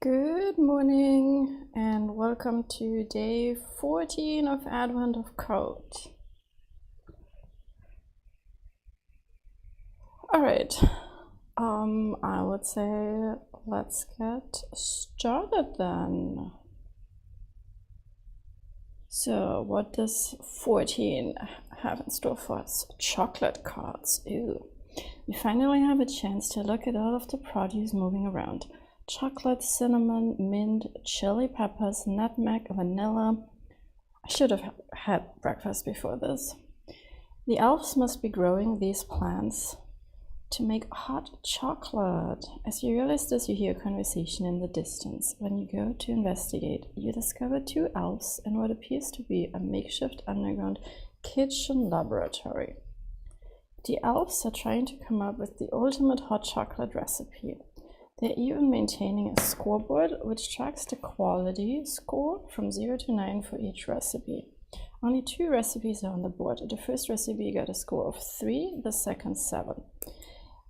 Good morning and welcome to day 14 of Advent of Code. All right, I would say let's get started then. So what does 14 have in store for us? Chocolate cards. Ooh. We finally have a chance to look at all of the produce moving around. Chocolate, cinnamon, mint, chili peppers, nutmeg, vanilla. I should have had breakfast before this. The elves must be growing these plants to make hot chocolate. As you realize this, you hear a conversation in the distance. When you go to investigate, you discover two elves in what appears to be a makeshift underground kitchen laboratory. The elves are trying to come up with the ultimate hot chocolate recipe. They're even maintaining a scoreboard which tracks the quality score from 0 to 9 for each recipe. Only 2 recipes are on the board. The first recipe got a score of 3, the second 7.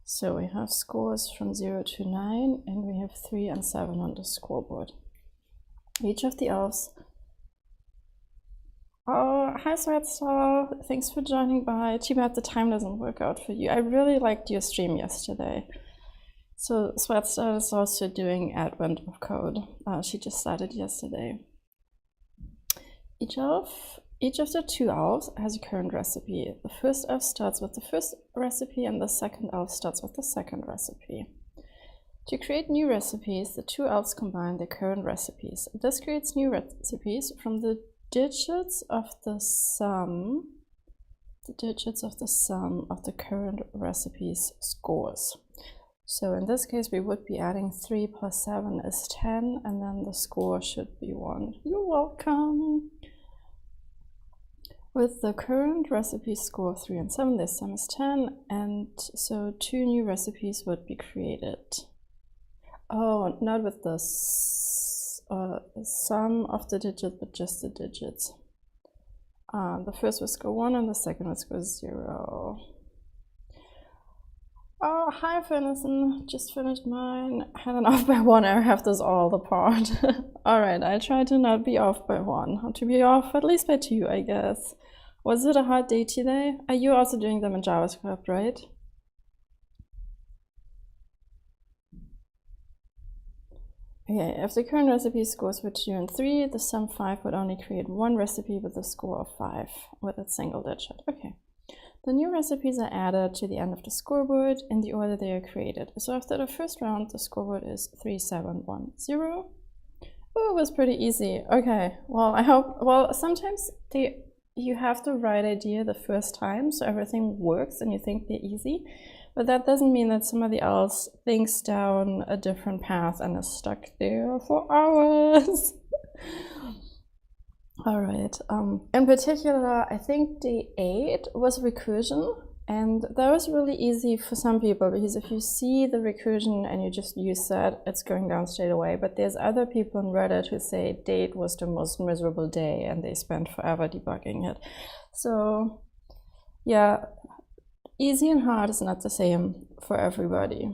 So we have scores from 0 to 9 and we have 3 and 7 on the scoreboard. Each of the elves... Oh, hi Sweatstar, thanks for joining by. Too bad the time doesn't work out for you. I really liked your stream yesterday. So Sweatstar is also doing Advent of Code. She just started yesterday. Each of the 2 elves has a current recipe. The first elf starts with the first recipe and the second elf starts with the second recipe. To create new recipes, the 2 elves combine their current recipes. This creates new recipes from the digits of the sum of the current recipe's scores. So in this case, we would be adding 3 plus 7 is 10, and then the score should be 1. You're welcome. With the current recipe score 3 and 7, the sum is 10, and so 2 new recipes would be created. Oh, not with the sum of the digits, but just the digits. The first would score 1 and the second would score 0. Oh, hi Fennison, just finished mine. Had an off by 1, I have this all apart. Alright, I try to not be off by 1, to be off at least by 2, I guess. Was it a hard day today? Are you also doing them in JavaScript, right? Okay, if the current recipe scores were 2 and 3, the sum 5 would only create 1 recipe with a score of 5 with a single digit. Okay. The new recipes are added to the end of the scoreboard in the order they are created. So after the first round, the scoreboard is 3, 7, 1, 0. Oh, it was pretty easy. Okay, well, I hope, well, sometimes you have the right idea the first time, so everything works and you think they're easy. But that doesn't mean that somebody else thinks down a different path and is stuck there for hours. All right, in particular, I think day 8 was recursion, and that was really easy for some people because if you see the recursion and you just use that, it's going down straight away. But there's other people on Reddit who say day 8 was the most miserable day and they spent forever debugging it. So yeah, easy and hard is not the same for everybody.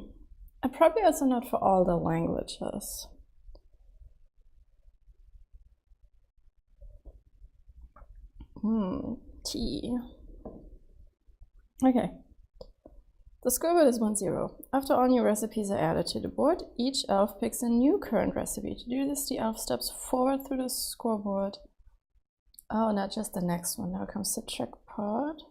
And probably also not for all the languages. T. Okay. The scoreboard is 1, 0. After all new recipes are added to the board, each elf picks a new current recipe. To do this, the elf steps forward through the scoreboard. Oh, not just the next one. Now comes the trick part.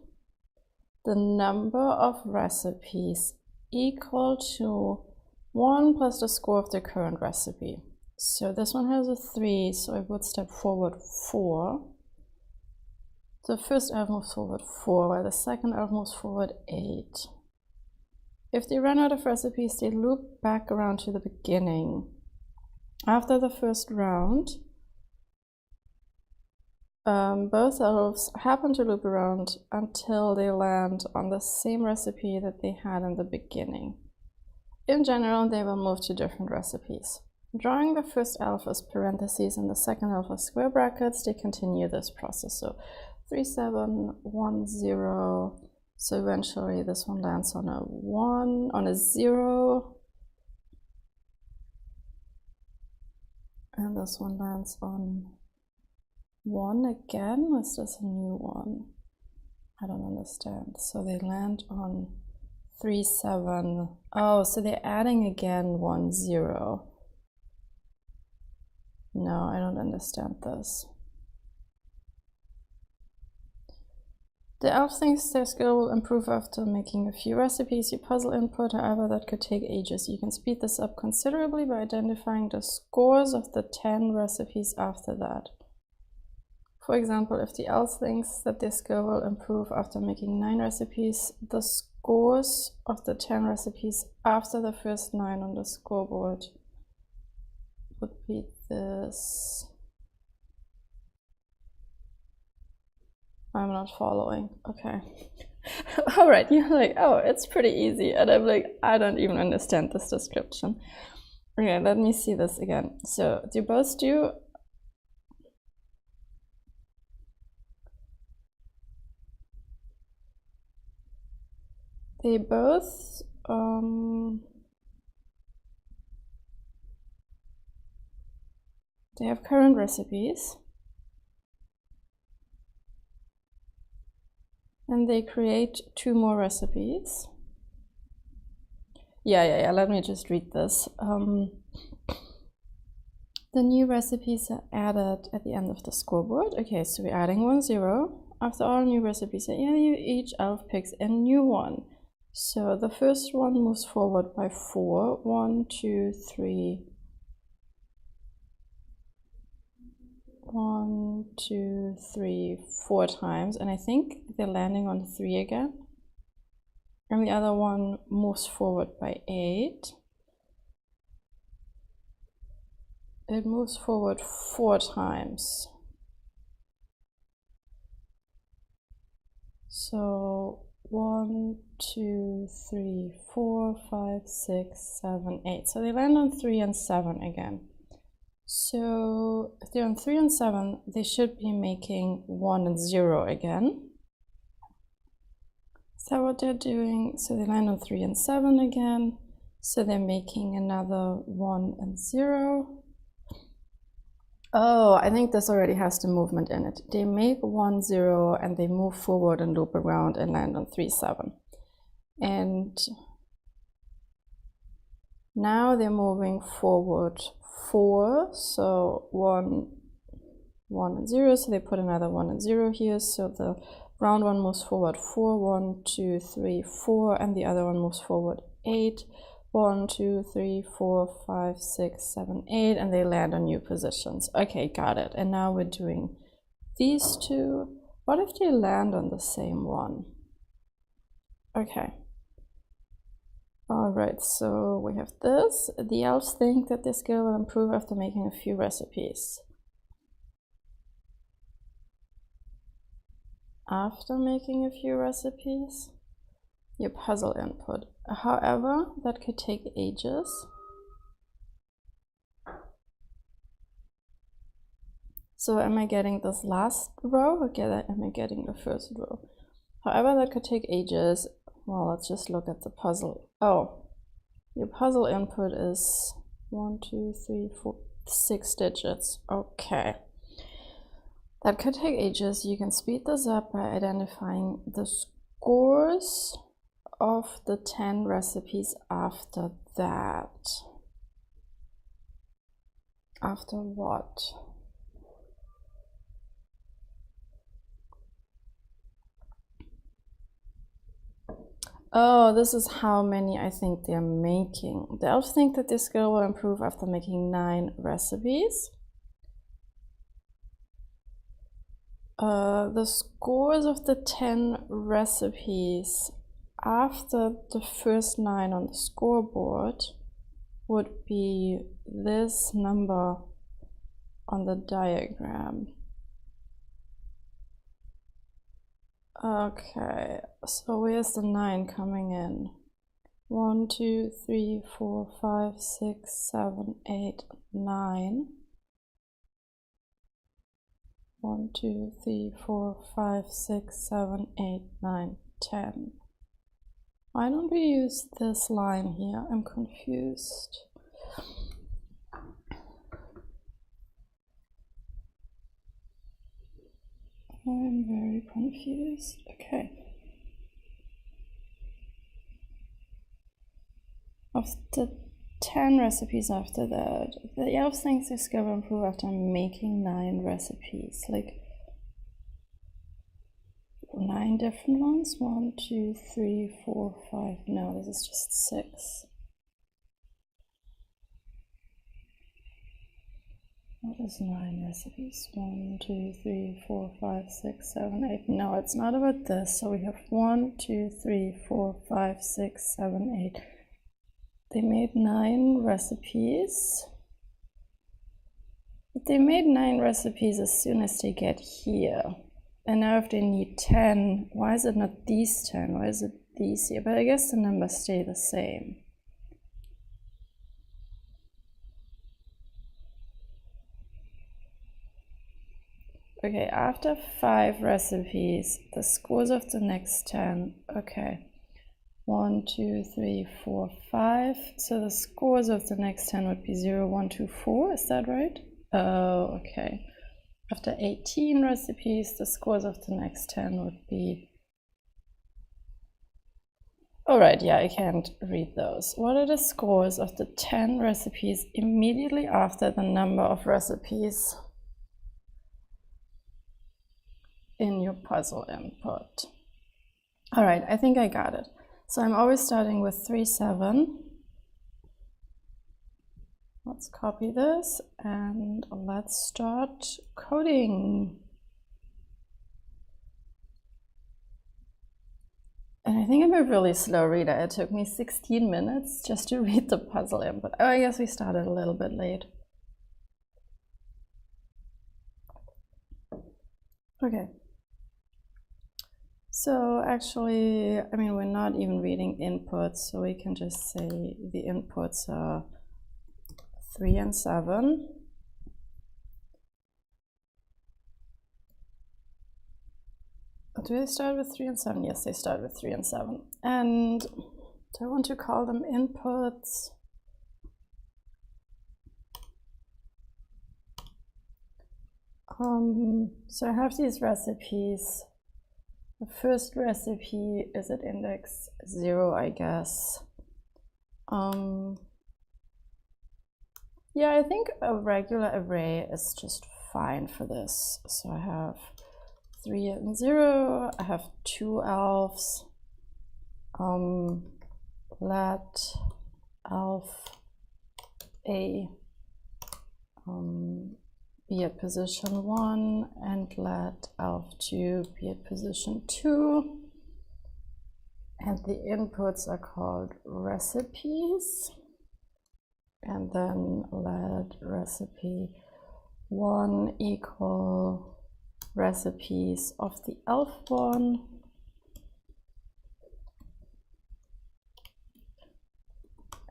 The number of recipes equal to 1 plus the score of the current recipe. So this one has a 3, so it would step forward 4. The first elf moves forward 4, while the second elf moves forward 8. If they run out of recipes, they loop back around to the beginning. After the first round, both elves happen to loop around until they land on the same recipe that they had in the beginning. In general, they will move to different recipes. Drawing the first elf as parentheses and the second elf as square brackets, they continue this process. So 3, 7, 1, 0. So eventually this one lands on a 1, on a 0. And this one lands on 1 again. Is this a new one? I don't understand. So they land on 3, 7. Oh, so they're adding again 1, 0. No, I don't understand this. The elf thinks their skill will improve after making a few recipes. You puzzle input, however, that could take ages. You can speed this up considerably by identifying the scores of the 10 recipes after that. For example, if the elf thinks that their skill will improve after making 9 recipes, the scores of the 10 recipes after the first 9 on the scoreboard would be this. I'm not following. Okay. All right, you're like, oh, it's pretty easy. And I'm like, I don't even understand this description. Okay, let me see this again. So do both do? They both, they have current recipes. And they create 2 more recipes. Yeah, let me just read this. The new recipes are added at the end of the scoreboard. Okay, so we're adding 1, 0. After all new recipes are added, each elf picks a new one. So the first one moves forward by 4. 1, 2, 3. 1, 2, 3, 4 times, and I think they're landing on 3 again. And the other one moves forward by 8. It moves forward 4 times. So 1, 2, 3, 4, 5, 6, 7, 8. So they land on 3 and 7 again. So if they're on 3 and 7, they should be making 1 and 0 again. Is that what they're doing? So they land on 3 and 7 again. So they're making another 1 and 0. Oh, I think this already has the movement in it. They make 1, 0, and they move forward and loop around and land on 3, 7. And now they're moving forward 4, so 1, 1 and 0, so they put another 1 and 0 here, so the round one moves forward 4, 1, 2, 3, 4, and the other one moves forward 8, 1, 2, 3, 4, 5, 6, 7, 8, and they land on new positions. Okay, got it. And now we're doing these 2. What if they land on the same one? Okay. All right, so we have this. The elves think that their skill will improve after making a few recipes. After making a few recipes, your puzzle input. However, that could take ages. So am I getting this last row or am I getting the first row? However, that could take ages. Well, let's just look at the puzzle. Oh, your puzzle input is 1, 2, 3, 4, 6 digits. Okay. That could take ages. You can speed this up by identifying the scores of the 10 recipes after that. After what? Oh, this is how many I think they're making. The elves think that their skill will improve after making 9 recipes. The scores of the 10 recipes after the first 9 on the scoreboard would be this number on the diagram. Okay, so where's the 9 coming in? 1, 2, 3, 4, 5, 6, 7, 8, 9. 1, 2, 3, 4, 5, 6, 7, 8, 9, 10. Why don't we use this line here? I'm confused. I'm very confused. Okay. Of the 10 recipes after that, the elf things discover and improve after making 9 recipes. Like 9 different ones? 1, 2, 3, 4, 5. No, this is just 6. What is 9 recipes? 1, 2, 3, 4, 5, 6, 7, 8. No, it's not about this. So we have 1, 2, 3, 4, 5, 6, 7, 8. They made 9 recipes. But they made 9 recipes as soon as they get here. And now if they need 10, why is it not these 10? Why is it these here? But I guess the numbers stay the same. Okay, after 5 recipes, the scores of the next 10. Okay. 1, 2, 3, 4, 5. So the scores of the next 10 would be 0, 1, 2, 4. Is that right? Oh, okay. After 18 recipes, the scores of the next 10 would be... All right, yeah, I can't read those. What are the scores of the 10 recipes immediately after the number of recipes in your puzzle input? All right, I think I got it. So I'm always starting with 3, 7. Let's copy this and let's start coding. And I think I'm a really slow reader. It took me 16 minutes just to read the puzzle input. Oh, I guess we started a little bit late. Okay. So actually, I mean, we're not even reading inputs, so we can just say the inputs are 3 and 7. Do they start with 3 and 7? Yes, they start with 3 and 7. And do I want to call them inputs? So I have these recipes. The first recipe is at index 0, I guess. Yeah, I think a regular array is just fine for this. So I have 3 and 0. I have 2 elves. Let elf A be at position 1 and let elf 2 be at position 2. And the inputs are called recipes. And then let recipe 1 equal recipes of the elf one.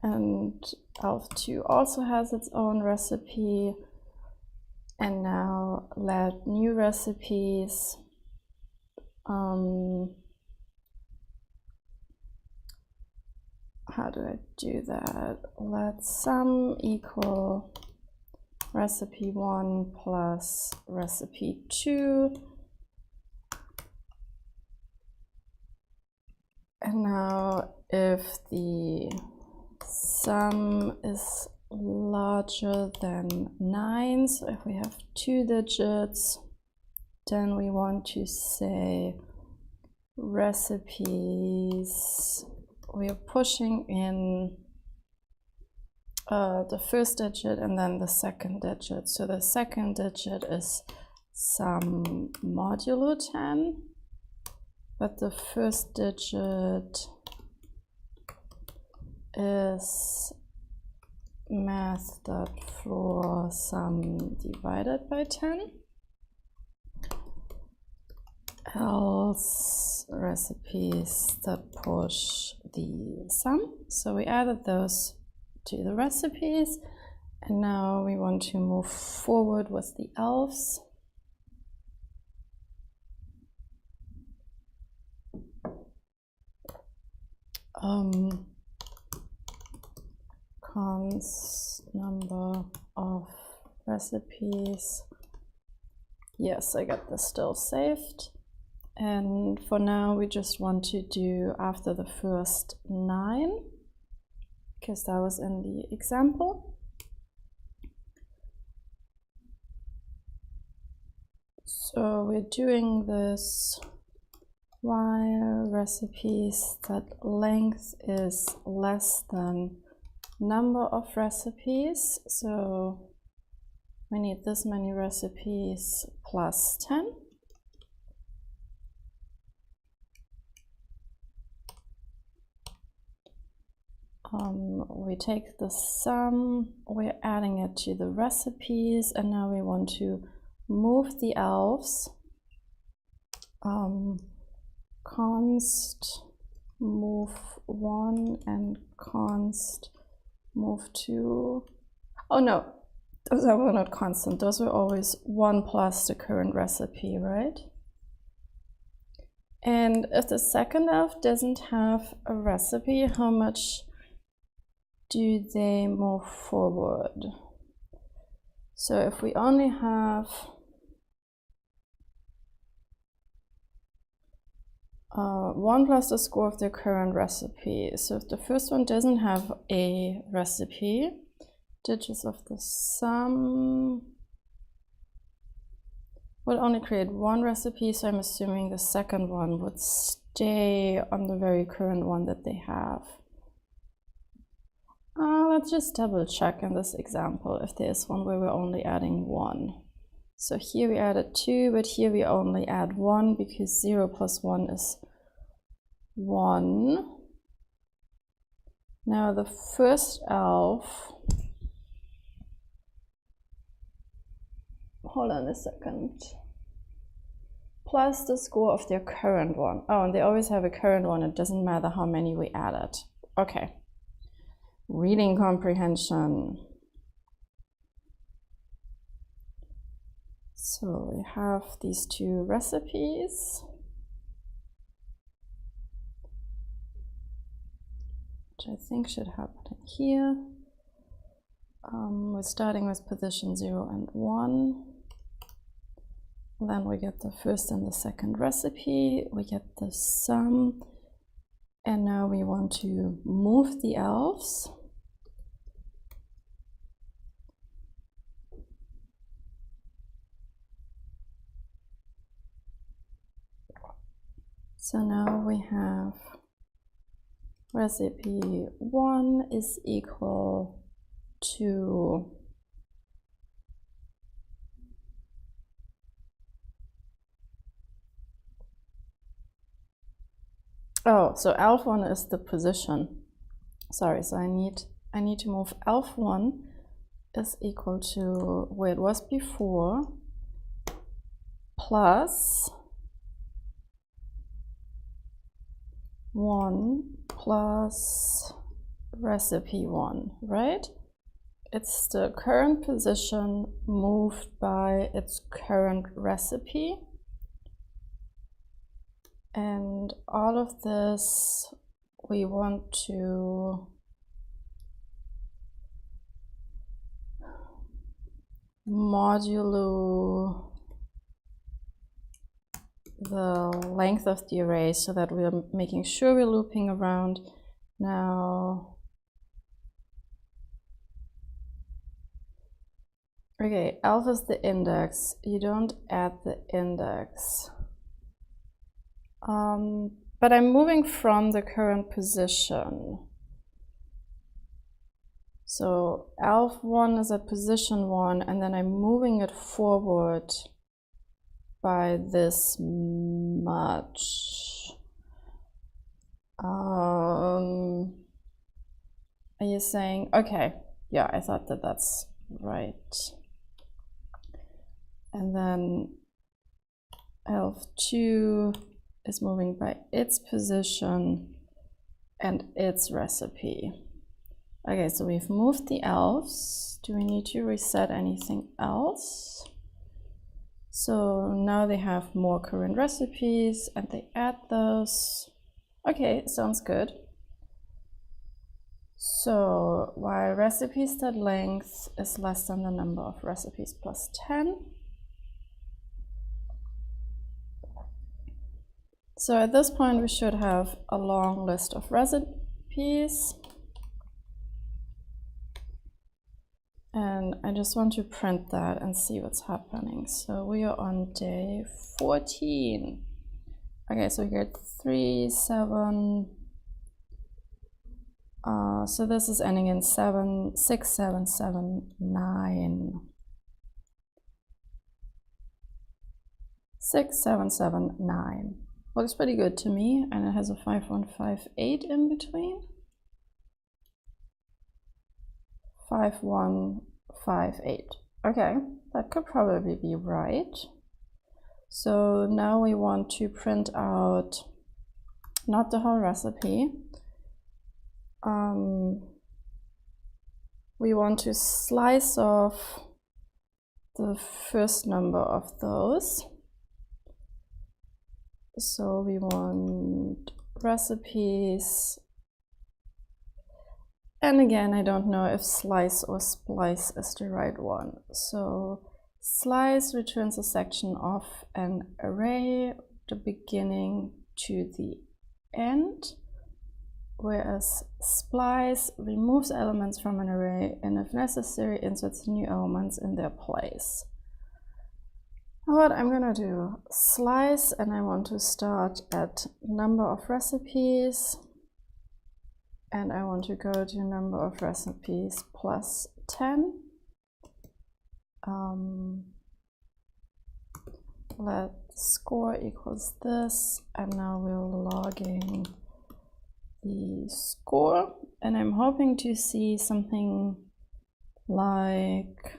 And elf 2 also has its own recipe. And now let new recipes how do I do that? Let sum equal recipe 1 plus recipe 2. And now if the sum is larger than 9, so if we have 2 digits, then we want to say recipes. We are pushing in the first digit and then the second digit. So the second digit is sum modulo 10, but the first digit is math.floor sum divided by 10. Else recipes that push the sum. So we added those to the recipes, and now we want to move forward with the elves. Const number of recipes Yes, I got this still saved. And for now, we just want to do after the first 9, because that was in the example. So we're doing this while recipes that length is less than number of recipes. So we need this many recipes plus 10. We take the sum, we're adding it to the recipes, and now we want to move the elves. Const move 1 and const move 2. Oh no, those were not constant, those were always 1 plus the current recipe, right? And if the second elf doesn't have a recipe, how much do they move forward? So if we only have 1 plus the score of the current recipe. So if the first one doesn't have a recipe, digits of the sum will only create 1 recipe, so I'm assuming the second one would stay on the very current one that they have. Let's just double check in this example if there's one where we're only adding 1. So here we added 2, but here we only add 1 because 0 plus 1 is 1. Now the first elf, hold on a second, plus the score of their current one. Oh, and they always have a current one, it doesn't matter how many we added. Okay. Reading comprehension. So we have these 2 recipes, which I think should happen here. We're starting with position 0 and 1. Then we get the first and the second recipe, we get the sum, and now we want to move the elves. So now we have recipe 1 is equal to so elf 1 is the position. Sorry, so I need to move elf 1 is equal to where it was before plus 1 plus recipe 1, right? It's the current position moved by its current recipe. And all of this we want to modulo the length of the array so that we're making sure we're looping around. Now, okay, elf is the index. You don't add the index. But I'm moving from the current position. So elf 1 is at position 1, and then I'm moving it forward by this much. Are you saying, okay, yeah, I thought that that's right. And then elf 2 is moving by its position and its recipe. Okay, so we've moved the elves. Do we need to reset anything else? So now they have more current recipes and they add those. Okay, sounds good. So while recipe.length is less than the number of recipes plus 10, So at this point, we should have a long list of recipes. And I just want to print that and see what's happening. So we are on day 14. Okay, so we get 3, 7. So this is ending in 7, 6, 7, 7, 9. 6, 7, 7, 9. Looks pretty good to me, and it has a 5158 in between. 5158. Okay, that could probably be right. So now we want to print out not the whole recipe. We want to slice off the first number of those. So we want recipes. And again, I don't know if slice or splice is the right one. So slice returns a section of an array, the beginning to the end, whereas splice removes elements from an array and if necessary inserts new elements in their place. What I'm gonna do, slice, and I want to start at number of recipes, and I want to go to number of recipes plus 10. Let score equals this, and now we're logging the score, and I'm hoping to see something like,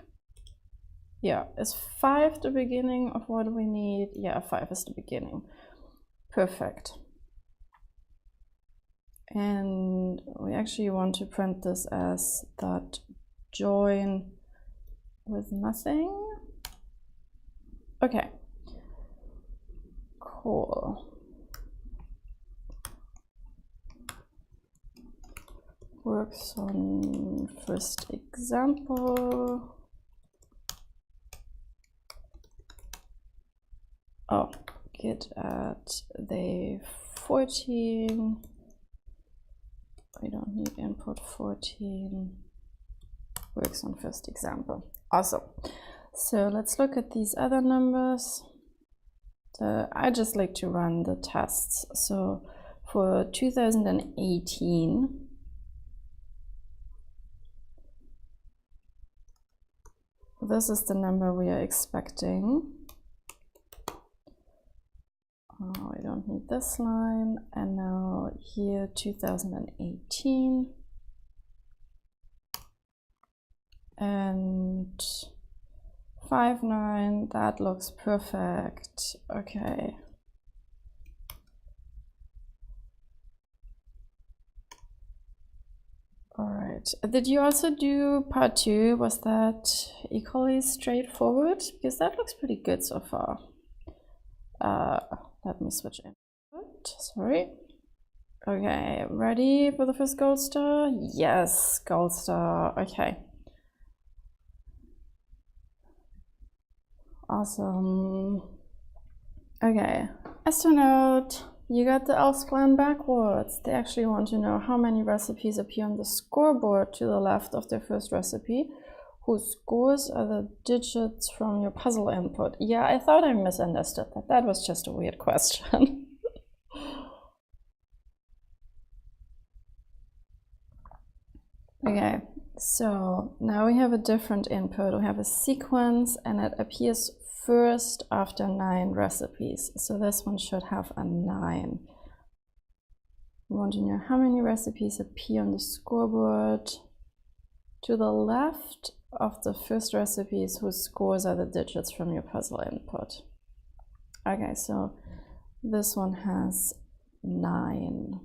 yeah, is 5 the beginning of what we need? Yeah, 5 is the beginning. Perfect. And we actually want to print this as that join with nothing. Okay, cool. Works on first example. Oh, git at day 14. We don't need input 14. Works on first example. Awesome. So let's look at these other numbers. I just like to run the tests. So for 2018, this is the number we are expecting. We don't need this line. And now here, 2018. And 5.9, that looks perfect. Okay. All right. Did you also do part 2? Was that equally straightforward? Because that looks pretty good so far. Let me switch input. Sorry. Okay, ready for the first gold star? Yes, gold star. Okay. Awesome. Okay, astronaut, you got the else plan backwards. They actually want to know how many recipes appear on the scoreboard to the left of their first recipe, whose scores are the digits from your puzzle input. Yeah, I thought I misunderstood that. That was just a weird question. Okay, so now we have a different input. We have a sequence and it appears first after 9 recipes. So this one should have a 9. We want to know how many recipes appear on the scoreboard to the left of the first recipes whose scores are the digits from your puzzle input. Okay, so this one has 9.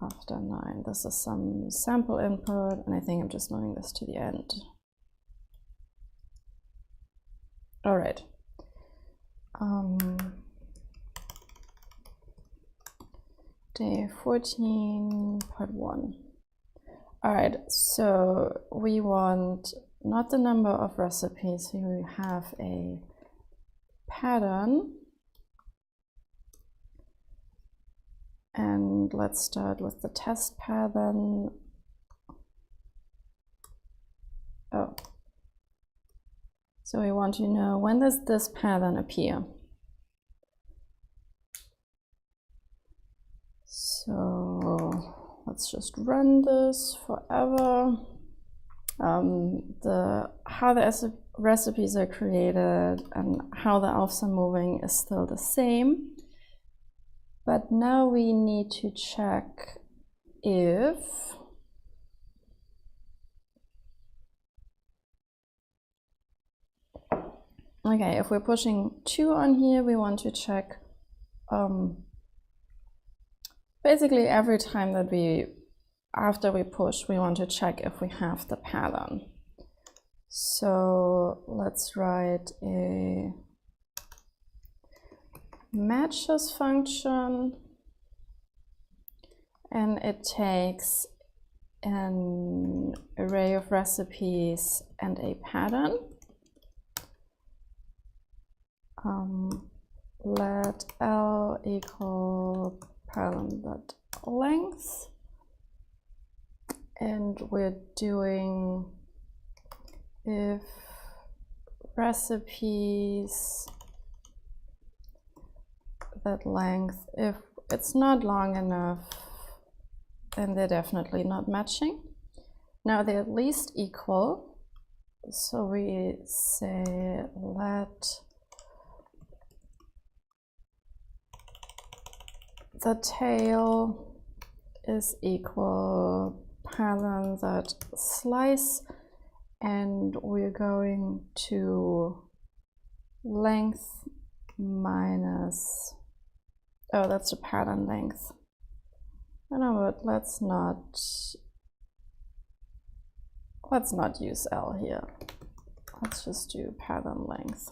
After 9, this is some sample input, and I think I'm just moving this to the end. All right. Day 14, part 1. All right, so we want not the number of recipes, we have a pattern. And let's start with the test pattern. Oh, so we want to know, when does this pattern appear? So let's just run this forever. How the recipes are created and how the elves are moving is still the same. But now we need to check if if we're pushing 2 on here, we want to check basically every time that after we push, we want to check if we have the pattern. So let's write a matches function, and it takes an array of recipes and a pattern. Let L equal pattern.length, and we're doing if recipes that length, if it's not long enough, then they're definitely not matching. Now they're at least equal, so we say let the tail is equal pattern that slice, and we're going to length minus, oh, that's the pattern length. I know, but let's not use L here. Let's just do pattern length.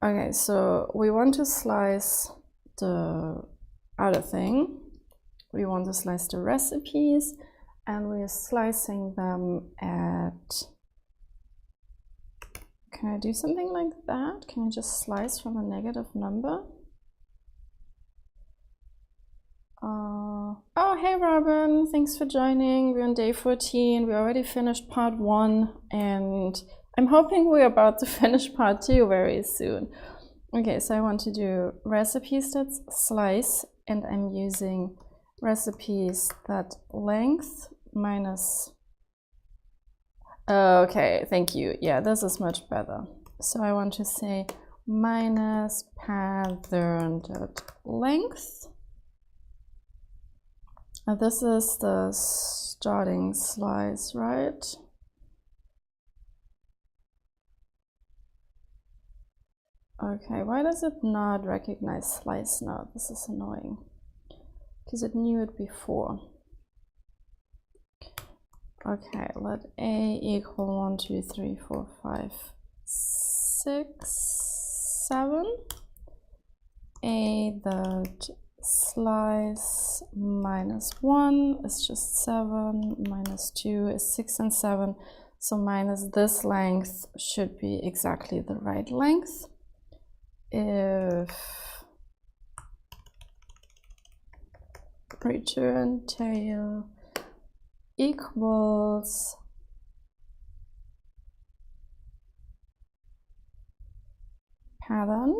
Okay, so we want to slice the other thing. We want to slice the recipes, and we're slicing them at, can I do something like that? Can I just slice from a negative number? Oh, hey Robin, thanks for joining. We're on day 14. We already finished part 1, and I'm hoping we're about to finish part 2 very soon. Okay, so I want to do recipes that slice, and I'm using recipes that length minus, okay, thank you. Yeah, this is much better. So I want to say minus pattern.length. Now this is the starting slice, right? Okay, why does it not recognize slice now? This is annoying, because it knew it before. Okay, let A equal 1, 2, 3, 4, 5, 6, 7. A that slice minus 1 is just 7, minus 2 is 6 and 7. So minus this length should be exactly the right length. If return tail equals pattern.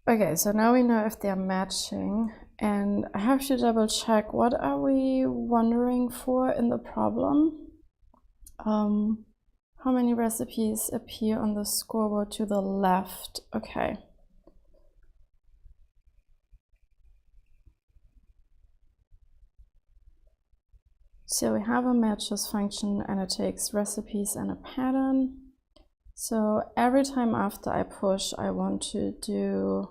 Okay, so now we know if they're matching, and I have to double check, what are we wondering for in the problem? How many recipes appear on the scoreboard to the left? Okay. So we have a matches function, and it takes recipes and a pattern. So every time after I push, I want to do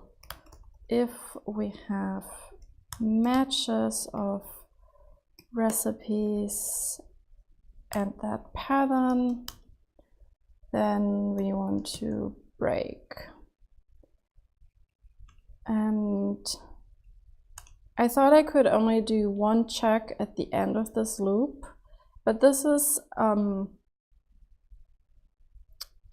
if we have matches of recipes and that pattern, then we want to break. And I thought I could only do one check at the end of this loop, but this is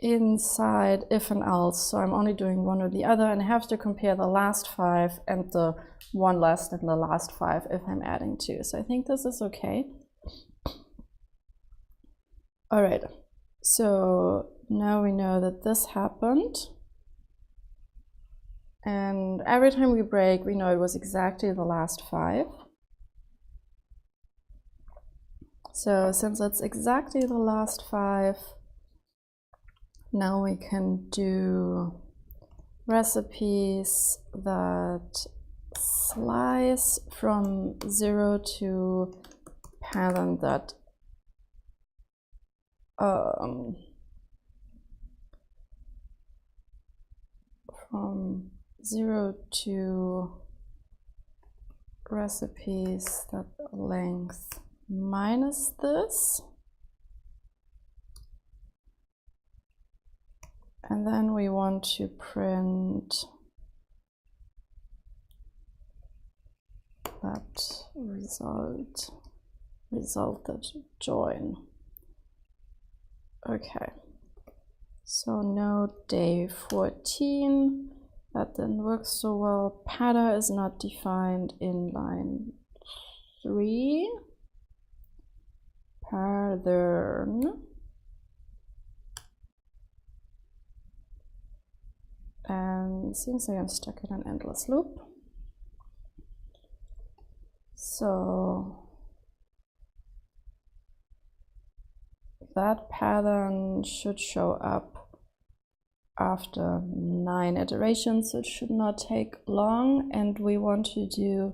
inside if and else, so I'm only doing one or the other, and I have to compare the last 5 and the one less than the last 5 if I'm adding 2. So I think this is okay. All right, so now we know that this happened. And every time we break, we know it was exactly the last 5. So since it's exactly the last 5, now we can do recipes that slice from 0 to pattern that from 0 to recipes that length minus this. And then we want to print that resulted join. Okay, so node day 14, that didn't work so well. Pattern is not defined in line 3. Pattern. And it seems like I'm stuck in an endless loop. So that pattern should show up after 9 iterations, so it should not take long. And we want to do,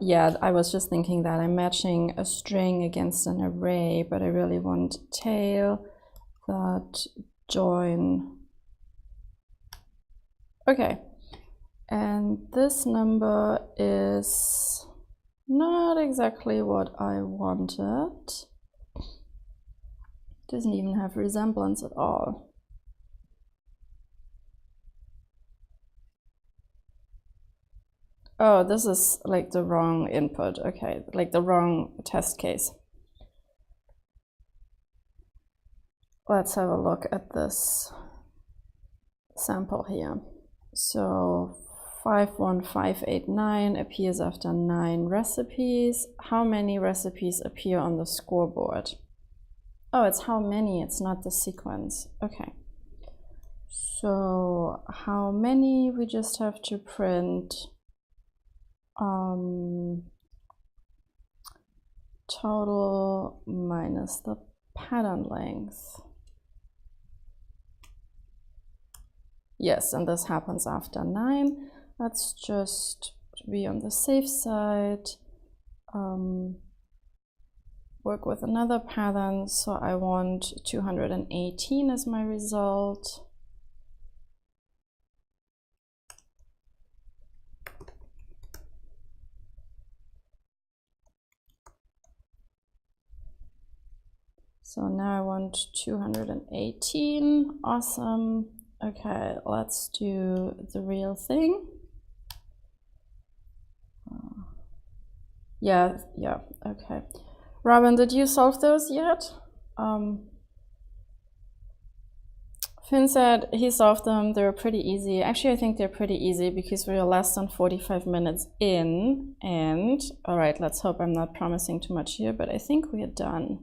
yeah, I was just thinking that I'm matching a string against an array, but I really want tail that join. Okay, and this number is not exactly what I wanted. Doesn't even have resemblance at all. Oh, this is like the wrong input. Okay, like the wrong test case. Let's have a look at this sample here. So 51589 appears after 9 recipes. How many recipes appear on the scoreboard? Oh, it's how many, it's not the sequence. Okay. So how many, we just have to print total minus the pattern length. Yes, and this happens after 9. Let's just be on the safe side. Work with another pattern. So I want 218 as my result. So now I want 218. Awesome. Okay, let's do the real thing. Yeah, okay. Robin, did you solve those yet? Finn said he solved them. They're pretty easy. Actually, I think they're pretty easy because we're less than 45 minutes in. And all right, let's hope I'm not promising too much here, but I think we are done.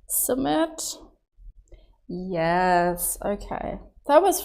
Submit. Yes, okay. That was